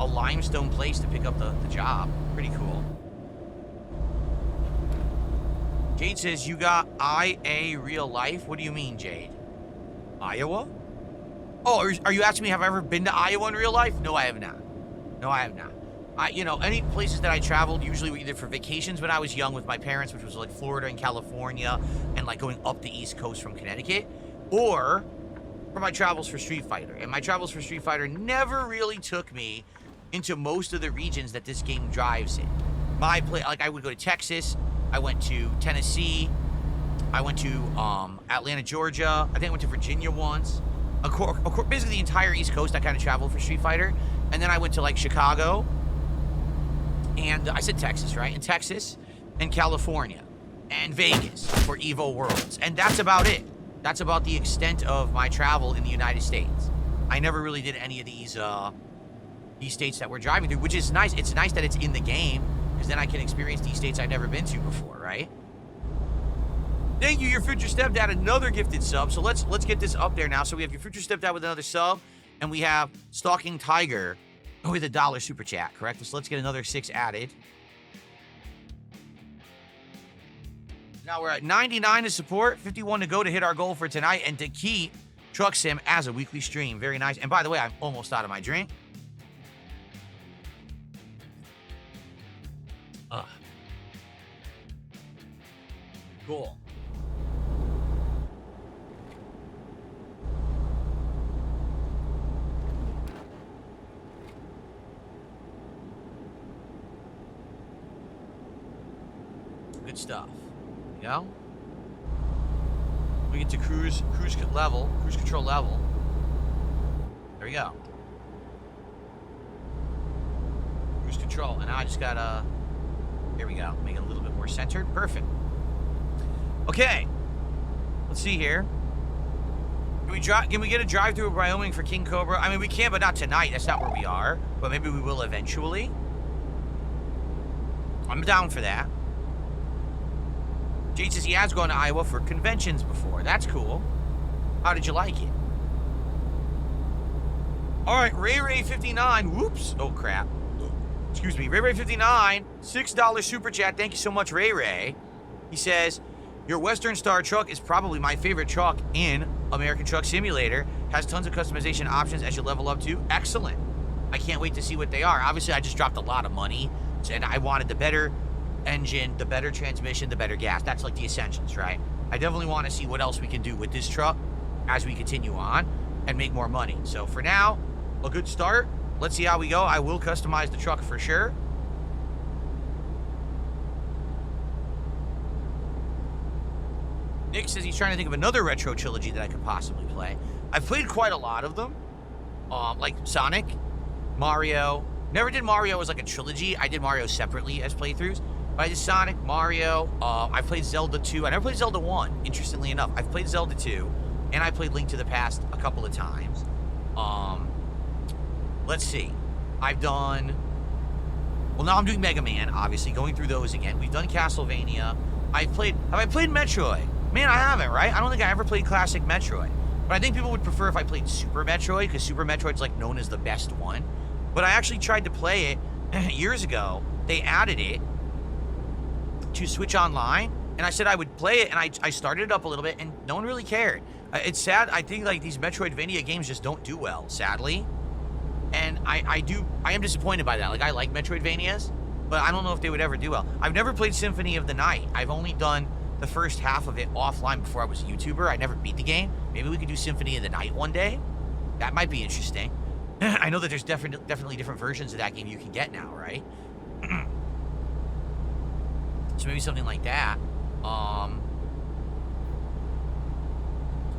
a limestone place to pick up the job. Pretty cool. Jade says, you got IA real life? What do you mean, Jade? Iowa? Oh, are you asking me, have I ever been to Iowa in real life? No, I have not. No, I have not. You know, any places that I traveled usually were either for vacations when I was young with my parents, which was like Florida and California, and like going up the East Coast from Connecticut, or for my travels for Street Fighter. And my travels for Street Fighter never really took me into most of the regions that this game drives in. Like I would go to Texas, I went to Tennessee, I went to Atlanta, Georgia, I think I went to Virginia once. Of course, basically the entire East Coast I kind of traveled for Street Fighter. And then I went to like Chicago, and I said Texas, right? And Texas, and California, and Vegas for Evo Worlds. And that's about it. That's about the extent of my travel in the United States. I never really did any of these states that we're driving through, which is nice. It's nice that it's in the game, because then I can experience these states I've never been to before, right? Thank you, your future stepdad, another gifted sub. So let's get this up there now. So we have your future stepdad with another sub, and we have Stalking Tiger with $1 super chat, correct? So let's get another 6 added. Now we're at 99 to support, 51 to go to hit our goal for tonight, and to keep Truck Sim as a weekly stream. Very nice. And by the way, I'm almost out of my drink. Cool. Good stuff. You know? We get to cruise control level. There we go. Cruise control. And now I just gotta, here we go. Make it a little bit more centered. Perfect. Okay. Let's see here. Can we get a drive through Wyoming for King Cobra? I mean, we can, but not tonight. That's not where we are. But maybe we will eventually. I'm down for that. Jade says he has gone to Iowa for conventions before. That's cool. How did you like it? All right, Ray59. Whoops. Oh, crap. Excuse me. Ray59, $6 super chat. Thank you so much, Ray. He says, your Western Star truck is probably my favorite truck in American Truck Simulator. Has tons of customization options as you level up to. Excellent. I can't wait to see what they are. Obviously, I just dropped a lot of money, and I wanted the better engine, the better transmission, the better gas. That's like the essentials, right? I definitely want to see what else we can do with this truck as we continue on and make more money. So for now, a good start. Let's see how we go. I will customize the truck for sure. Nick says he's trying to think of another retro trilogy that I could possibly play. I've played quite a lot of them, like Sonic, Mario. Never did Mario as like a trilogy. I did Mario separately as playthroughs. But I did Sonic, Mario, I played Zelda 2. I never played Zelda 1, interestingly enough. I've played Zelda 2, and I played Link to the Past a couple of times. Let's see. I've done... Well, now I'm doing Mega Man, obviously, going through those again. We've done Castlevania. Have I played Metroid? Man, I haven't, right? I don't think I ever played classic Metroid. But I think people would prefer if I played Super Metroid, because Super Metroid's like known as the best one. But I actually tried to play it years ago. They added it to Switch Online, and I said I would play it, and I started it up a little bit, and no one really cared. It's sad. I think like these Metroidvania games just don't do well, sadly. And I am disappointed by that. Like, I like Metroidvanias, but I don't know if they would ever do well. I've never played Symphony of the Night. I've only done the first half of it offline before I was a YouTuber. I never beat the game. Maybe we could do Symphony of the Night one day. That might be interesting. I know that there's definitely different versions of that game you can get now, right? So maybe something like that. I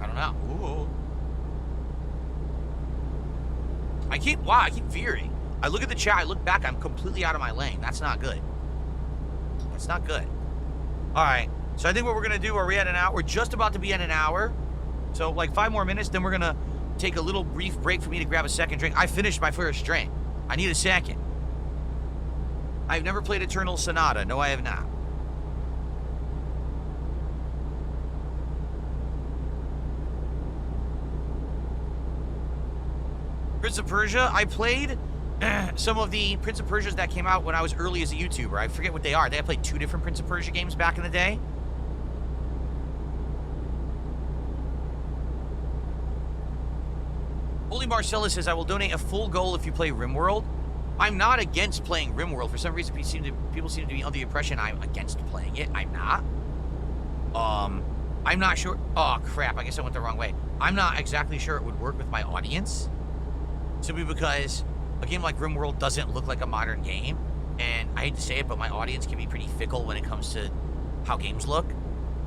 don't know. Ooh. I keep veering. I look at the chat, I look back, I'm completely out of my lane. That's not good. That's not good. All right. So I think what we're going to do, are we at an hour? We're just about to be at an hour. So like 5 more minutes, then we're going to take a little brief break for me to grab a second drink. I finished my first drink. I need a second. I've never played Eternal Sonata. No, I have not. Prince of Persia, I played some of the Prince of Persias that came out when I was early as a YouTuber. I forget what they are. I think I played 2 different Prince of Persia games back in the day. Holy Marcellus says, I will donate a full goal if you play RimWorld. I'm not against playing RimWorld. For some reason, people seem to be under the impression I'm against playing it. I'm not. I'm not sure. Oh, crap. I guess I went the wrong way. I'm not exactly sure it would work with my audience. Simply because a game like RimWorld doesn't look like a modern game. And I hate to say it, but my audience can be pretty fickle when it comes to how games look.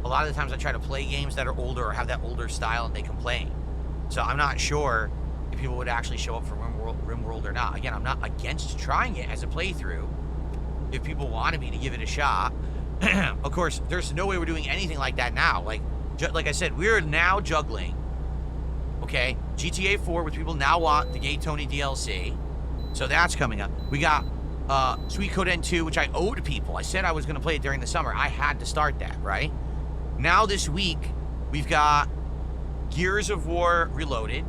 A lot of the times I try to play games that are older or have that older style and they complain. So I'm not sure if people would actually show up for RimWorld or not. Again, I'm not against trying it as a playthrough if people wanted me to give it a shot. Of course, there's no way we're doing anything like that now. Like I said, we're now juggling, okay, GTA 4, which people now want the Gay Tony DLC. So that's coming up. We got Sweet Coden 2, which I owed people. I said I was going to play it during the summer. I had to start that, right? Now this week, we've got Gears of War Reloaded,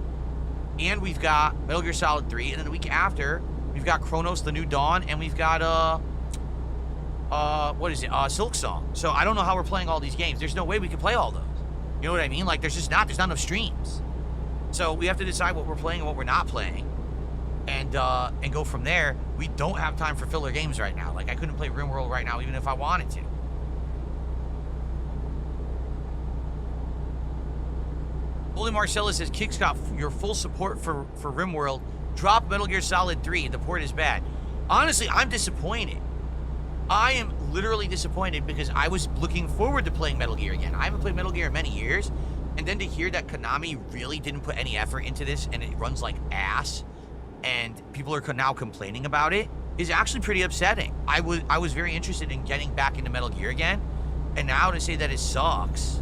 and we've got Metal Gear Solid 3, and then the week after, we've got Chronos: The New Dawn, and we've got, what is it? Silk Song. So I don't know how we're playing all these games. There's no way we can play all those. You know what I mean? Like, there's not enough streams. So we have to decide what we're playing and what we're not playing, and go from there. We don't have time for filler games right now. Like, I couldn't play RimWorld right now even if I wanted to. Holy Marcellus says, Kix got your full support for RimWorld. Drop Metal Gear Solid 3. The port is bad. Honestly, I'm disappointed. I am literally disappointed because I was looking forward to playing Metal Gear again. I haven't played Metal Gear in many years. And then to hear that Konami really didn't put any effort into this and it runs like ass and people are now complaining about it is actually pretty upsetting. I was very interested in getting back into Metal Gear again. And now to say that it sucks,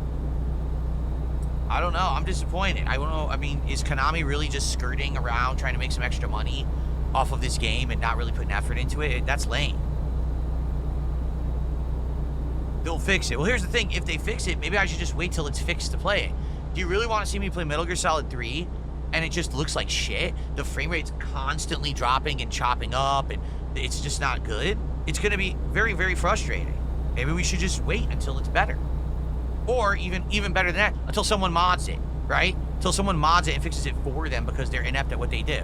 I don't know. I'm disappointed. I don't know. I mean, is Konami really just skirting around trying to make some extra money off of this game and not really putting effort into it? That's lame. They'll fix it. Well, here's the thing. If they fix it, maybe I should just wait till it's fixed to play it. Do you really want to see me play Metal Gear Solid 3 and it just looks like shit? The frame rate's constantly dropping and chopping up and it's just not good? It's going to be very, very frustrating. Maybe we should just wait until it's better. Or even better than that, until someone mods it, right? Until someone mods it and fixes it for them because they're inept at what they do.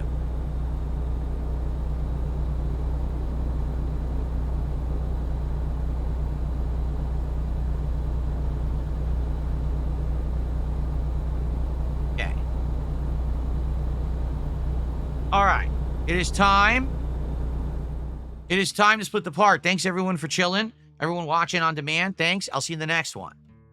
Okay. All right. It is time. It is time to split the part. Thanks, everyone, for chilling. Everyone watching on demand, thanks. I'll see you in the next one.